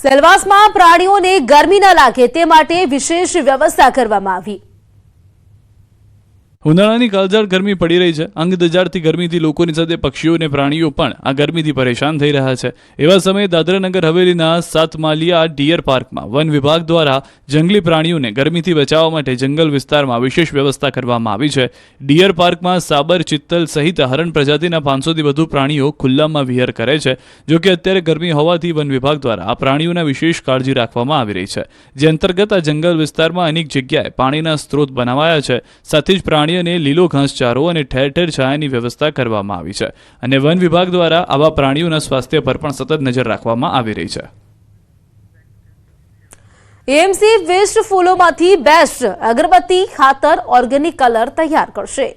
સેલવાસમાં પ્રાણીઓને ગરમી ન લાગે તે માટે વિશેષ વ્યવસ્થા કરવામાં આવી। ઉનાળાની કાળઝાળ ગરમી પડી રહી છે। અંગ દજાડતી ગરમીથી લોકોની સાથે પક્ષીઓ અને પ્રાણીઓ પણ આ ગરમીથી પરેશાન થઈ રહ્યા છે। એવા સમયે દાદરાનગર હવેલીના સાતમાલિયા ડિયર પાર્કમાં વન વિભાગ દ્વારા જંગલી પ્રાણીઓને ગરમીથી બચાવવા માટે જંગલ વિસ્તારમાં વિશેષ વ્યવસ્થા કરવામાં આવી છે। ડિયર પાર્કમાં સાબર, ચિત્તલ સહિત હરણ પ્રજાતિના 500થી વધુ પ્રાણીઓ ખુલ્લામાં વિહર કરે છે। જો કે અત્યારે ગરમી હોવાથી વન વિભાગ દ્વારા આ પ્રાણીઓના વિશેષ કાળજી રાખવામાં આવી રહી છે, જે અંતર્ગત આ જંગલ વિસ્તારમાં અનેક જગ્યાએ પાણીના સ્ત્રોત બનાવાયા છે। સાથે જ પ્રાણી અને લીલો ઘાસચારો અને ઠેર ઠેર છાયાની વ્યવસ્થા કરવામાં આવી છે અને વન વિભાગ દ્વારા આવા પ્રાણીઓના સ્વાસ્થ્ય પર પણ સતત નજર રાખવામાં આવી રહી છે। એએમસી વેસ્ટ ફૂલોમાંથી બેસ્ટ અગરબત્તી, ખાતર, ઓર્ગેનિક કલર તૈયાર કરશે।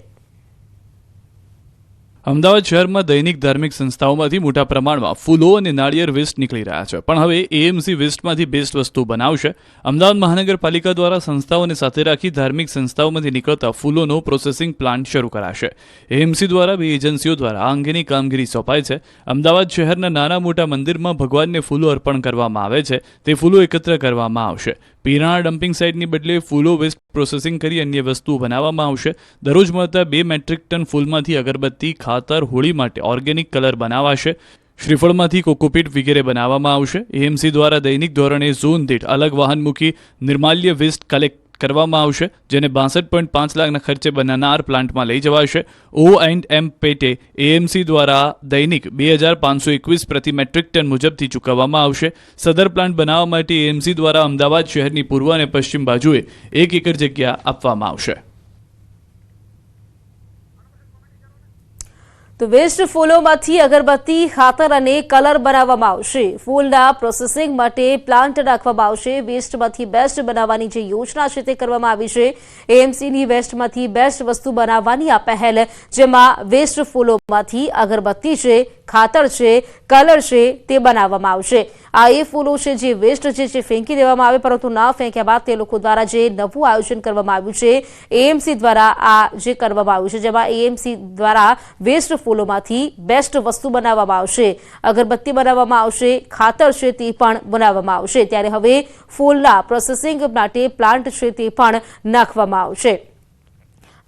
અમદાવાદ શહેરમાં દૈનિક ધાર્મિક સંસ્થાઓમાંથી મોટા પ્રમાણમાં ફૂલો અને નાળિયેર વેસ્ટ નીકળી રહ્યા છે, પણ હવે એએમસી વેસ્ટમાંથી બેસ્ટ વસ્તુ બનાવશે। અમદાવાદ મહાનગરપાલિકા દ્વારા સંસ્થાઓને સાથે રાખી ધાર્મિક સંસ્થાઓમાંથી નીકળતા ફૂલોનો પ્રોસેસિંગ પ્લાન્ટ શરૂ કરાશે। એએમસી દ્વારા 2 એજન્સીઓ દ્વારા આ અંગેની કામગીરી સોંપાઈ છે। અમદાવાદ શહેરના નાના મોટા મંદિરમાં ભગવાનને ફૂલો અર્પણ કરવામાં આવે છે, તે ફૂલો એકત્ર કરવામાં આવશે। પીરાણા ડમ્પિંગ સાઇટની બદલે ફૂલો વેસ્ટ પ્રોસેસિંગ કરી અન્ય વસ્તુઓ બનાવવામાં આવશે। દરરોજ મળતા 2 મેટ્રિક ટન ફૂલમાંથી અગરબત્તી, ખાતર, હોળી માટે ઓર્ગેનિક કલર બનાવાશે। શ્રીફળમાંથી કોકોપીટ વગેરે બનાવવામાં આવશે। એએમસી દ્વારા દૈનિક ધોરણે ઝોન દીઠ અલગ વાહન મૂકી નિર્માલ્ય વેસ્ટ કલેક્ટ કરવામાં આવશે, જેને 62.5 લાખના ખર્ચે બનાનાર પ્લાન્ટમાં લઈ જવાશે। O&M પેટે એએમસી દ્વારા દૈનિક 2521 પ્રતિ મેટ્રિક ટન મુજબથી ચૂકવવામાં આવશે। સદર પ્લાન્ટ બનાવવા માટે એએમસી દ્વારા અમદાવાદ શહેરની પૂર્વ અને પશ્ચિમ બાજુએ 1 એકર જગ્યા આપવામાં આવશે। તો વેસ્ટ ફૂલોમાંથી અગરબત્તી, ખાતર અને કલર બનાવવામાં આવશે। ફૂલના પ્રોસેસિંગ માટે પ્લાન્ટ રાખવામાં આવશે। વેસ્ટમાંથી બેસ્ટ બનાવવાની જે યોજના છે તે કરવામાં આવી છે। એએમસીની વેસ્ટમાંથી બેસ્ટ વસ્તુ બનાવવાની આ પહેલ, જેમાં વેસ્ટ ફૂલોમાંથી અગરબત્તી છે, ખાતર છે, કલર છે તે બનાવવામાં આવશે। આ એ ફૂલો છે જે વેસ્ટ છે જે ફેંકી દેવામાં આવે, પરંતુ ના ફેંક્યા બાદ તે લોકો દ્વારા જે નવું આયોજન કરવામાં આવ્યું છે એએમસી દ્વારા આ જે કરવામાં આવ્યું છે, જેમાં એએમસી દ્વારા વેસ્ટ ફૂલોમાંથી બેસ્ટ વસ્તુ બનાવવામાં આવશે। અગરબત્તી બનાવવામાં આવશે, ખાતર છે તે પણ બનાવવામાં આવશે। ત્યારે હવે ફૂલના પ્રોસેસિંગ માટે પ્લાન્ટ છે તે પણ નાખવામાં આવશે।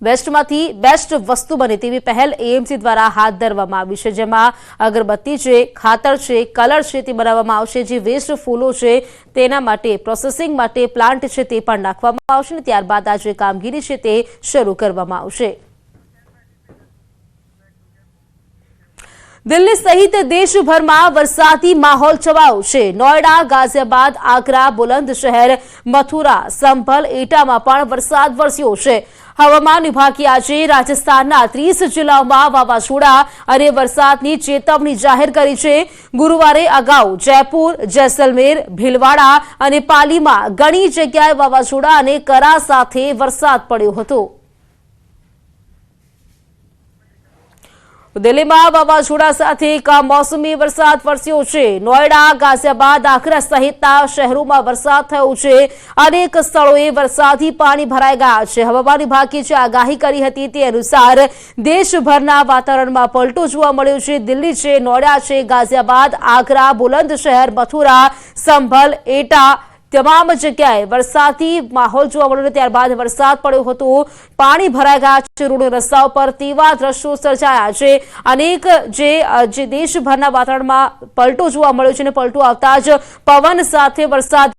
વેસ્ટમાંથી બેસ્ટ વસ્તુ બને તેવી પહેલ એએમસી દ્વારા હાથ ધરવામાં આવી છે, જેમાં અગરબત્તી છે, ખાતર છે, કલર છે તે બનાવવામાં આવશે। જે વેસ્ટ ફૂલો છે તેના માટે પ્રોસેસિંગ માટે પ્લાન્ટ છે તે પણ નાખવામાં આવશે અને ત્યારબાદ આ જે કામગીરી છે તે શરૂ કરવામાં આવશે। દિલ્હી સહિત દેશભરમાં વરસાદી માહોલ છવાયો છે। નોઈડા, ગાઝિયાબાદ, આગ્રા, બુલંદશહેર, મથુરા, સંભલ, એટામાં પણ વરસાદ વરસ્યો છે। હવામાન વિભાગે આજે રાજસ્થાનના 30 જિલ્લાઓમાં વાવાઝોડા અને વરસાદની ચેતવણી જાહેર કરી છે। ગુરુવારે અગાઉ જયપુર, જેસલમેર, ભીલવાડા અને પાલીમાં ઘણી જગ્યાએ વાવાઝોડા અને કરા સાથે વરસાદ પડ્યો હતો। દિલ્હીમાં વાવાઝોડા સાથે કમોસમી વરસાદ વરસ્યો છે। નોઈડા, ગાઝિયાબાદ, આગ્રા સહિતના શહેરોમાં વરસાદ થયો છે। અનેક સ્થળોએ વરસાદી પાણી ભરાઈ ગયા છે। હવામાન વિભાગે જે આગાહી કરી હતી તે અનુસાર દેશભરના વાતાવરણમાં પલટો જોવા મળ્યો છે। દિલ્હી છે, નોઈડા છે, ગાઝિયાબાદ, આગ્રા, બુલંદશહેર, મથુરા, સંભલ, એટા તમામ જગ્યાએ વરસાદી માહોલ જોવા મળ્યો। ત્યારબાદ વરસાદ પડ્યો હતો, પાણી ભરાઈ ગયા છે। રોડ રસ્તાઓ પર તેવા દ્રશ્યો સર્જાયા છે। અનેક જે દેશભરના વાતાવરણમાં પલટો જોવા મળ્યો છે અને પલટો આવતા જ પવન સાથે વરસાદ